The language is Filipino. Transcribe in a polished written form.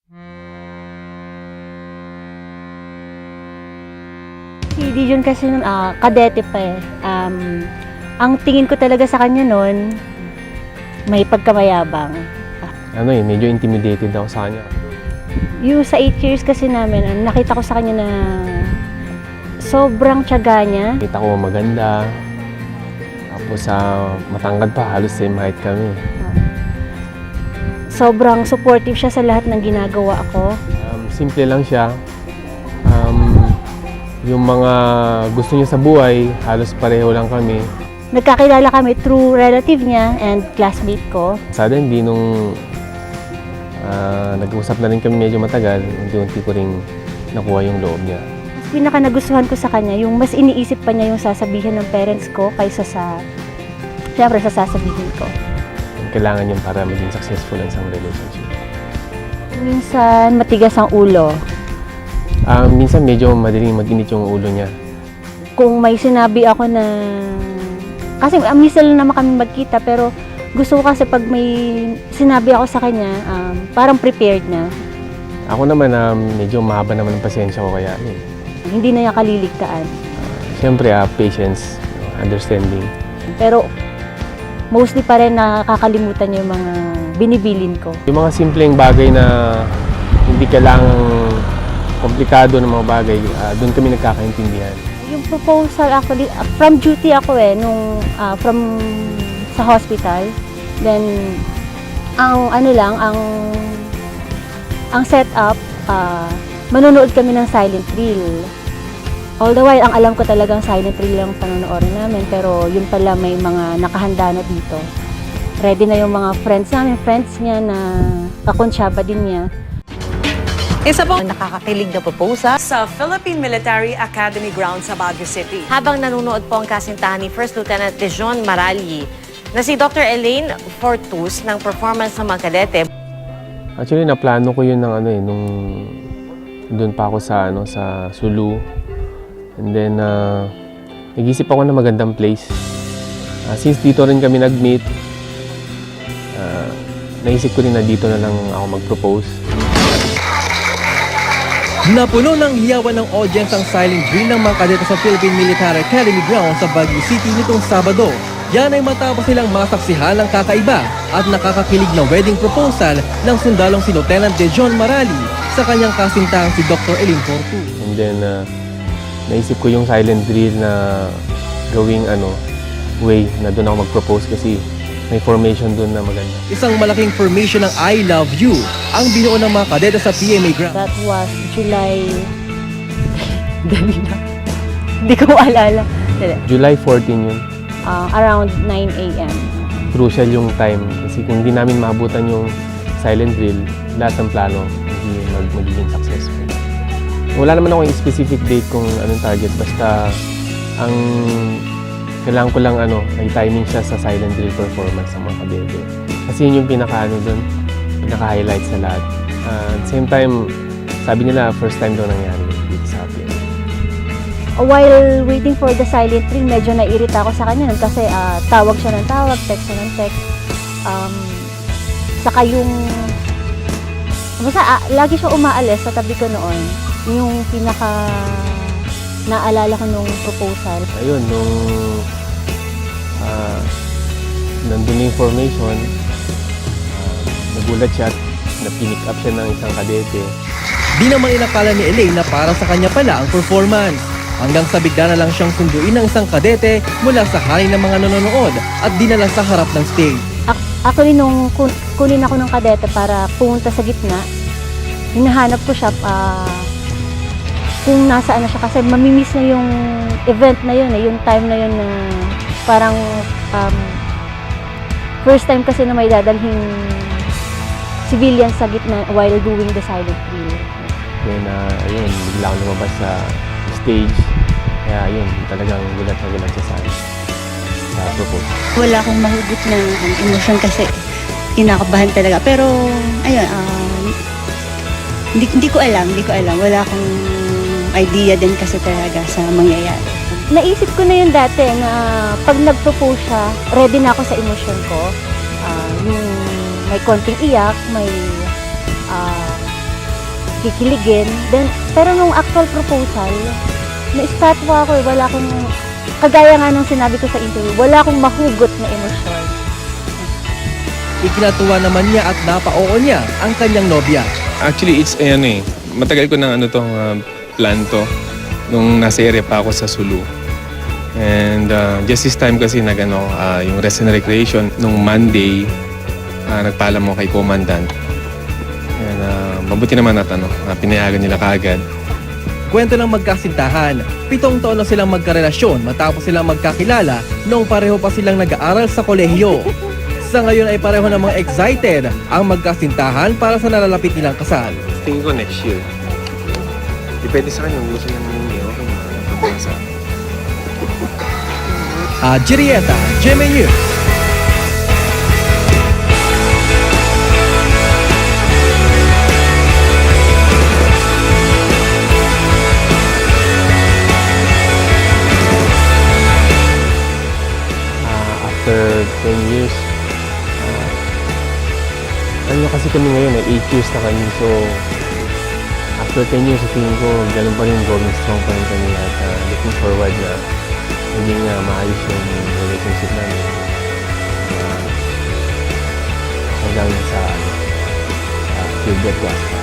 Si Dijon kasi nun, kadete pa eh. Ang tingin ko talaga sa kanya nun, may pagkamayabang. Medyo intimidated ako sa kanya. Yung sa 8 years kasi namin, nakita ko sa kanya na sobrang tiyaga niya. Kita ko maganda. Tapos matangkad pa, halos same height kami. Sobrang supportive siya sa lahat ng ginagawa ko. Simple lang siya. Yung mga gusto niya sa buhay, halos pareho lang kami. Nagkakilala kami through relative niya and classmate ko. Suddenly, nung nag-usap na rin kami medyo matagal, unti-unti ko rin nakuha yung loob niya. Mas pinaka nagustuhan ko sa kanya, yung mas iniisip pa niya yung sasabihin ng parents ko kaysa siyempre sa sasabihin ko. Kailangan yun para maging successful ang isang relationship. Minsan matigas ang ulo. Minsan medyo madaling mag-init yung ulo niya. Kung may sinabi ako na... Kasi minsan lang naman kami magkita, pero gusto ko kasi pag may sinabi ako sa kanya, parang prepared na. Ako naman, medyo mahaba naman ang pasensya ko kaya Hindi na niya kaliligtaan. Siyempre, patience, understanding. Pero mostly pa rin nakakalimutan niya yung mga binibilin ko. Yung mga simpleng bagay na hindi kailangang komplikado ng mga bagay, doon kami nagkakaintindihan. Yung proposal actually, from duty ako from sa hospital. Then, ang setup, manonood kami ng silent reel. All the while, ang alam ko talagang silent reel lang panonoodin namin, pero yun pala may mga nakahanda na dito. Ready na yung mga friends niya na kakonsyaba din niya. Isa pong nakakakilig na proposal sa Philippine Military Academy ground sa Baguio City. habang nanonood po ang kasintahan ni First Lieutenant Dijon Marali na si Dr. Elaine Fortus ng performance ng mga kadete. Actually, naplano ko yun nung doon pa ako sa Sulu. And then, nag-isip ako ng magandang place. Since dito rin kami nag-meet, naisip ko rin na dito na lang ako mag-propose. Napuno ng hiyawan ng audience ang silent drill ng mga kadete sa Philippine Military Academy ground sa Baguio City nitong Sabado. Yan ay matapos silang masaksihan ng kakaiba at nakakakilig na wedding proposal ng sundalong si Lieutenant Dijon Marali sa kanyang kasintahang si Dr. Elaine Fortus. And then, naisip ko yung silent drill na gawing way na doon ako mag-propose kasi may formation doon na maganda. Isang malaking formation ng I Love You ang binuo ng mga kadete sa PMA ground. That was July... Dali na. Hindi ko maalala. July 14 yun. Around 9 a.m. Crucial yung time kasi kung hindi namin maabutan yung silent drill, lahat ng plano hindi magiging successful. Wala naman akong specific date kung anong target, basta ang kailangan ko lang may timing siya sa silent drill performance ng mga kadete. Kasi yun yung pinaka-highlight sa lahat. At the same time, sabi nila first time daw nangyari dito sa atin. While waiting for the silent drill, medyo naiirita ako sa kanya nun kasi tawag siya ng tawag, text siya ng text. Saka yung... Basta lagi siya umaalis sa tabi ko noon. Yung naalala ko nung proposal. Ayun, nung nandun yung formation, nagulat siya at na-pinick up siya ng isang kadete. Di naman inakala ni Elaine na para sa kanya pala ang performance. Hanggang sa bigla na lang siyang sunduin ng isang kadete mula sa haring ng mga nanonood at dinala sa harap ng stage. Actually, nung kunin ako ng kadete para pumunta sa gitna, hinahanap ko siya kung nasaan na siya kasi mamimiss na yung event na yun, yung time na yun na parang first time kasi na may dadalhin civilians sa gitna while doing the silent drill. Then, ayun, bigla akong lumabas sa stage. Kaya yun, talagang gulat siya sa proposal. Wala akong mahugot na emotion kasi kinakabahan talaga. Pero, ayun, hindi ko alam. Wala akong idea din kasi talaga sa mangyayari. Naisip ko na yun dati na pag nag-propose siya, ready na ako sa emosyon ko. Yung may konting iyak, may kikiligin. Then, pero nung actual proposal, na-statwa ako wala akong, kagaya nga nung sinabi ko sa interview, wala akong mahugot na emosyon. Ikinatuwa naman niya at napaoo niya ang kanyang nobya. Actually, it's matagal ko nang plan to nung nasa area pa ako sa Sulu. And just this time kasi yung rest and recreation nung Monday, nagpaalam mo kay Commandant. And mabuti naman at pinayagan nila kaagad. Kwento ng magkasintahan, 7 taon na silang magkarelasyon matapos silang magkakilala noong pareho pa silang nag-aaral sa kolehiyo. Sa ngayon ay pareho namang excited ang magkasintahan para sa nalalapit nilang kasal. Tingin ko next year. Depende sa kanya kung gusto niya namin okay na pagpasa. Jirieta, GMA News. After 10 years, kasi kami ngayon 8 years na kami. So, after 10 years, tingin ko, ganun pa rin, going strong pa rin kami at looking forward na maging maayos yung relationship namin. Hanggang sa till death do us part.